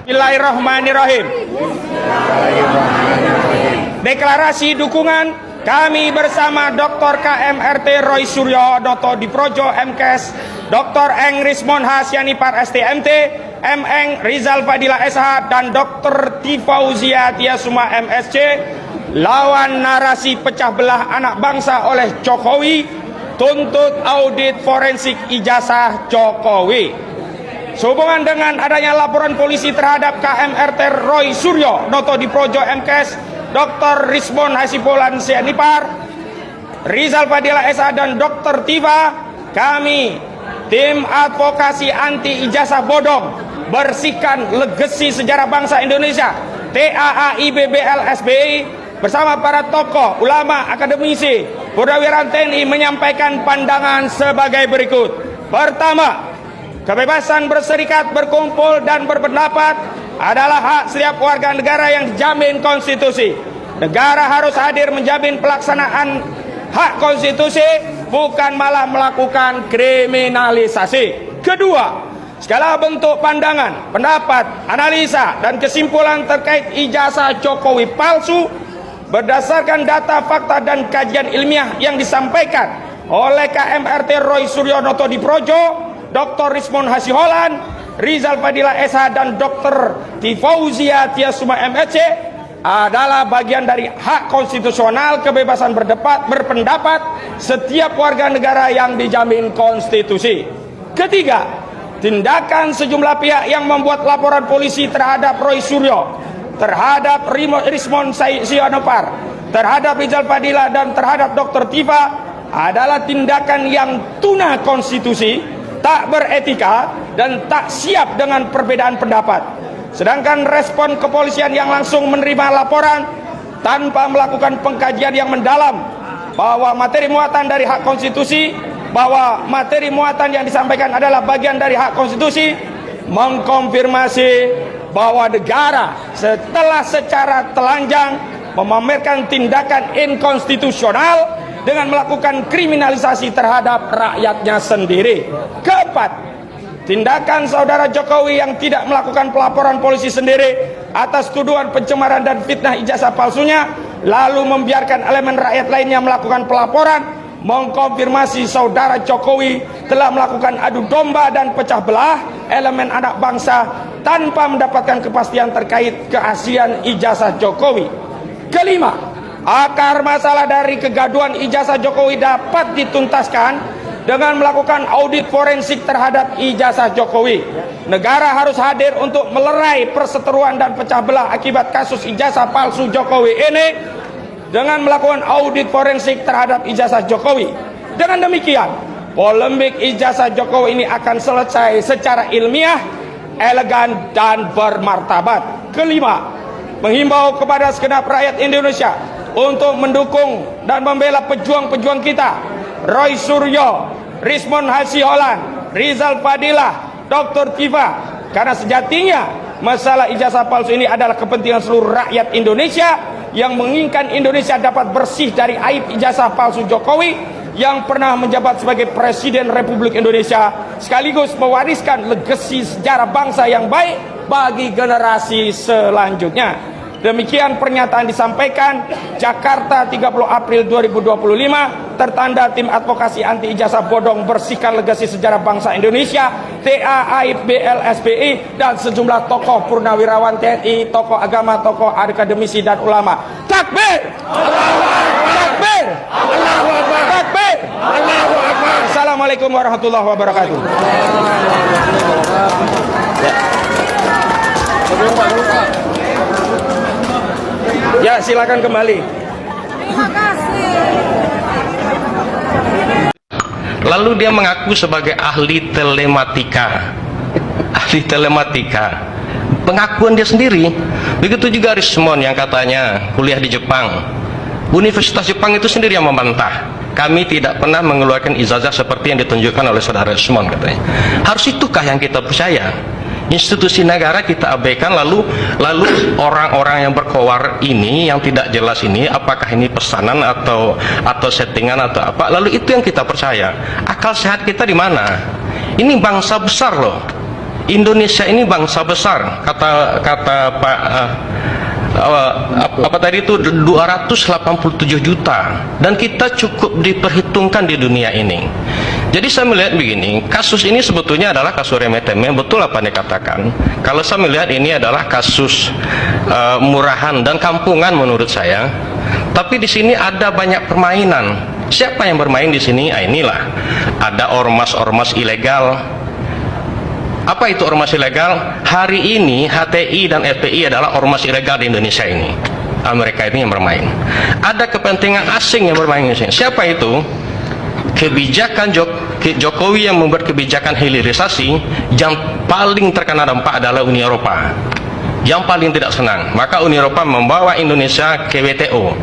Bismillahirrahmanirrahim. Deklarasi dukungan kami bersama Dr. KMRT Roy Suryo Noto Diprojo MKes, Dr. Eng Rismon Hasyanipar STMT, Eng Rizal Fadila SH, dan Dr. Tifauzia Tiasuma MSc lawan narasi pecah belah anak bangsa oleh Jokowi, tuntut audit forensik ijazah Jokowi. Sehubungan dengan adanya laporan polisi terhadap KMRT Roy Suryo Noto Diprojo MKes, Dr. Rismon Hasipolan Hasyanipar, Rizal Fadila SH, dan Dr. Tifa, kami tim advokasi anti ijazah bodong bersihkan legasi sejarah bangsa Indonesia TAAIBBL SBI bersama para tokoh, ulama, akademisi, purnawirawan TNI menyampaikan pandangan sebagai berikut. Pertama, kebebasan berserikat, berkumpul, dan berpendapat adalah hak setiap warga negara yang dijamin konstitusi. Negara harus hadir menjamin pelaksanaan hak konstitusi, bukan malah melakukan kriminalisasi. Kedua, segala bentuk pandangan, pendapat, analisa, dan kesimpulan terkait ijazah Jokowi palsu berdasarkan data, fakta, dan kajian ilmiah yang disampaikan oleh KMRT Roy Suryo Noto Diprojo, Dr. Rismon Hasiholan, Rizal Fadila SH, dan Dr. Tifauzia Tiasuma MSc adalah bagian dari hak konstitusional kebebasan berpendapat setiap warga negara yang dijamin konstitusi. Ketiga, tindakan sejumlah pihak yang membuat laporan polisi terhadap Roy Suryo, terhadap Rismon Hasyanipar, terhadap Rizal Fadila, dan terhadap Dr. Tifa adalah tindakan yang tuna konstitusi, tak beretika, dan tak siap dengan perbedaan pendapat. Sedangkan respon kepolisian yang langsung menerima laporan tanpa melakukan pengkajian yang mendalam bahwa materi muatan dari hak konstitusi, bahwa materi muatan yang disampaikan adalah bagian dari hak konstitusi, mengkonfirmasi bahwa negara setelah secara telanjang memamerkan tindakan inkonstitusional dengan melakukan kriminalisasi terhadap rakyatnya sendiri. Keempat, tindakan saudara Jokowi yang tidak melakukan pelaporan polisi sendiri atas tuduhan pencemaran dan fitnah ijazah palsunya, lalu membiarkan elemen rakyat lainnya melakukan pelaporan, mengkonfirmasi saudara Jokowi telah melakukan adu domba dan pecah belah elemen anak bangsa tanpa mendapatkan kepastian terkait keaslian ijazah Jokowi. Kelima, akar masalah dari kegaduhan ijazah Jokowi dapat dituntaskan dengan melakukan audit forensik terhadap ijazah Jokowi. Negara harus hadir untuk melerai perseteruan dan pecah belah akibat kasus ijazah palsu Jokowi ini dengan melakukan audit forensik terhadap ijazah Jokowi. Dengan demikian, polemik ijazah Jokowi ini akan selesai secara ilmiah, elegan, dan bermartabat. Kelima, menghimbau kepada segenap rakyat Indonesia untuk mendukung dan membela pejuang-pejuang kita, Roy Suryo, Rismon Hasiholan, Rizal Fadila, Dr. Tifa, karena sejatinya masalah ijazah palsu ini adalah kepentingan seluruh rakyat Indonesia yang menginginkan Indonesia dapat bersih dari aib ijazah palsu Jokowi yang pernah menjabat sebagai Presiden Republik Indonesia, sekaligus mewariskan legasi sejarah bangsa yang baik bagi generasi selanjutnya. Demikian pernyataan disampaikan Jakarta 30 April 2025, tertanda tim advokasi anti ijazah bodong bersihkan legasi sejarah bangsa Indonesia TAAIBBL SBI, dan sejumlah tokoh purnawirawan TNI, tokoh agama, tokoh akademisi, dan ulama. Takbir! Takbir! Takbir! Assalamualaikum warahmatullahi wabarakatuh. Ya, silakan kembali. Terima kasih. Lalu dia mengaku sebagai ahli telematika. Ahli telematika. Pengakuan dia sendiri. Begitu juga Rismon yang katanya kuliah di Jepang. Universitas Jepang itu sendiri yang membantah. Kami tidak pernah mengeluarkan ijazah seperti yang ditunjukkan oleh saudara Rismon, katanya. Harus itukah yang kita percaya? Institusi negara kita abaikan, lalu orang-orang yang berkowar ini yang tidak jelas ini, apakah ini pesanan atau settingan atau apa, lalu itu yang kita percaya. Akal sehat kita di mana? Ini bangsa besar loh. Indonesia ini bangsa besar, kata Pak apa tadi itu 287 juta, dan kita cukup diperhitungkan di dunia ini. Jadi saya melihat begini, kasus ini sebetulnya adalah kasus remeh-temeh, betul apa yang dikatakan. Kalau saya melihat ini adalah kasus murahan dan kampungan menurut saya. Tapi di sini ada banyak permainan. Siapa yang bermain di sini? Inilah ada ormas-ormas ilegal. Apa itu ormas ilegal? Hari ini HTI dan FPI adalah ormas ilegal di Indonesia ini. Amerika ini yang bermain. Ada kepentingan asing yang bermain di sini. Siapa itu? Kebijakan Jokowi yang membuat kebijakan hilirisasi, yang paling terkena dampak adalah Uni Eropa. Yang paling tidak senang. Maka Uni Eropa membawa Indonesia ke WTO.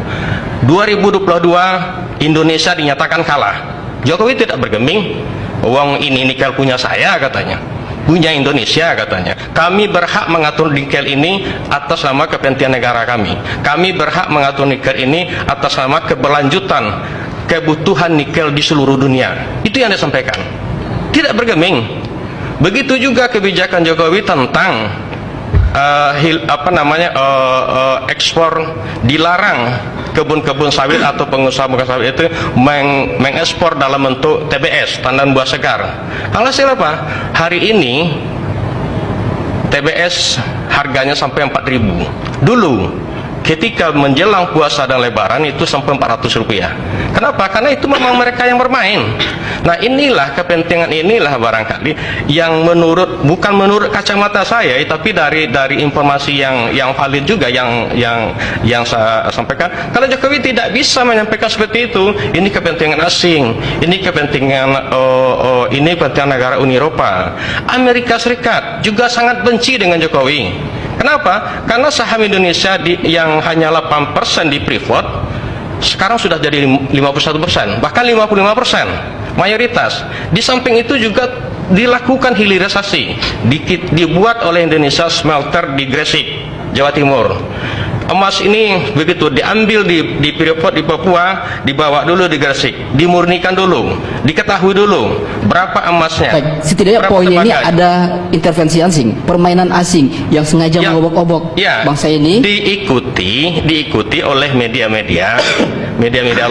2022 Indonesia dinyatakan kalah. Jokowi tidak bergeming. Uang ini nikel punya saya katanya. Punya Indonesia katanya. Kami berhak mengatur nikel ini atas nama kepentingan negara kami. Kami berhak mengatur nikel ini atas nama keberlanjutan kebutuhan nikel di seluruh dunia. Itu yang disampaikan. Tidak bergeming. Begitu juga kebijakan Jokowi tentang ekspor, dilarang kebun-kebun sawit atau pengusaha-pengusaha sawit itu mengekspor dalam bentuk TBS, tandan buah segar. Alhasil apa? Hari ini TBS harganya sampai 4.000. Dulu ketika menjelang puasa dan lebaran itu sampai 400 rupiah. Kenapa? Karena itu memang mereka yang bermain. Nah, inilah kepentingan, inilah barangkali yang bukan menurut kacamata saya, tapi dari informasi yang valid juga yang saya sampaikan. Kalau Jokowi tidak bisa menyampaikan seperti itu, ini kepentingan asing, ini kepentingan negara Uni Eropa. Amerika Serikat juga sangat benci dengan Jokowi. Kenapa? Karena saham Indonesia yang hanya 8% di Freeport sekarang sudah jadi 51%, bahkan 55%, mayoritas. Di samping itu juga dilakukan hilirisasi, dibuat oleh Indonesia smelter di Gresik, Jawa Timur. Emas ini begitu diambil di Freeport di Papua, dibawa dulu di Gresik, dimurnikan dulu, diketahui dulu berapa emasnya. Baik, setidaknya poinnya ini ada intervensi asing, permainan asing yang sengaja mengobok-obok bangsa ini. Diikuti oleh media-media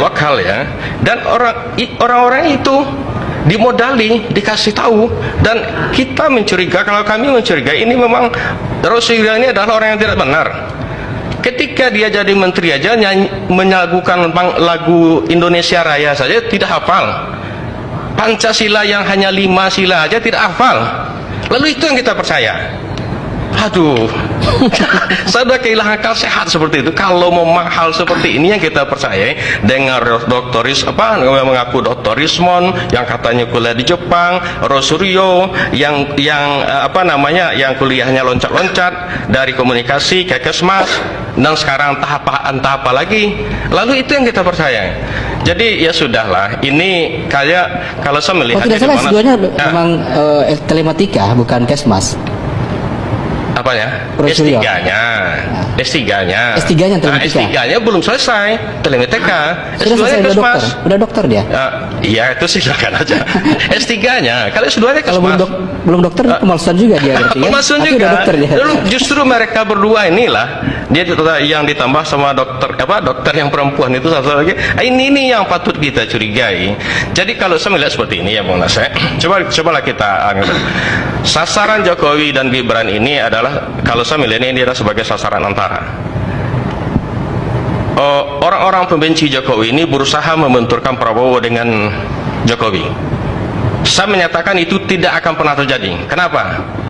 lokal ya, dan orang-orang itu dimodali, dikasih tahu, dan kita mencuriga, kalau kami mencurigai ini memang Rasulullah ini adalah orang yang tidak benar. Ketika dia jadi menteri aja menyagukan lagu Indonesia Raya saja tidak hafal. Pancasila yang hanya 5 sila aja tidak hafal. Lalu itu yang kita percaya. Aduh, saya sudah kehilangan akal sehat seperti itu. Kalau mau mahal seperti ini yang kita percaya, dengan mengaku Dr. Rismon yang katanya kuliah di Jepang, Rosuryo yang kuliahnya loncat-loncat dari komunikasi ke Kesmas, dan sekarang entah apa lagi. Lalu itu yang kita percaya. Jadi ya sudahlah, ini kayak kalau saya melihat tidak salah, S2-nya memang telematika bukan Kesmas. Apanya? Prosuryo. S3-nya telematika. S3-nya belum selesai, telematika. Sudah selesai, udah dokter dia. Iya, itu silakan aja. S3-nya, kalau S2-nya kalau belum dokter pemalsuan juga dia berarti ya. Pemalsuan juga. Udah dokter dia. Justru mereka berdua inilah dia yang ditambah sama dokter yang perempuan itu satu lagi. Ini yang patut kita curigai. Jadi kalau saya melihat seperti ini ya Bung Nasir, cobalah kita sasaran Jokowi dan Gibran ini adalah, kalau saya melihat ini adalah sebagai sasaran antara. Orang-orang pembenci Jokowi ini berusaha membenturkan Prabowo dengan Jokowi. Saya menyatakan itu tidak akan pernah terjadi. Kenapa?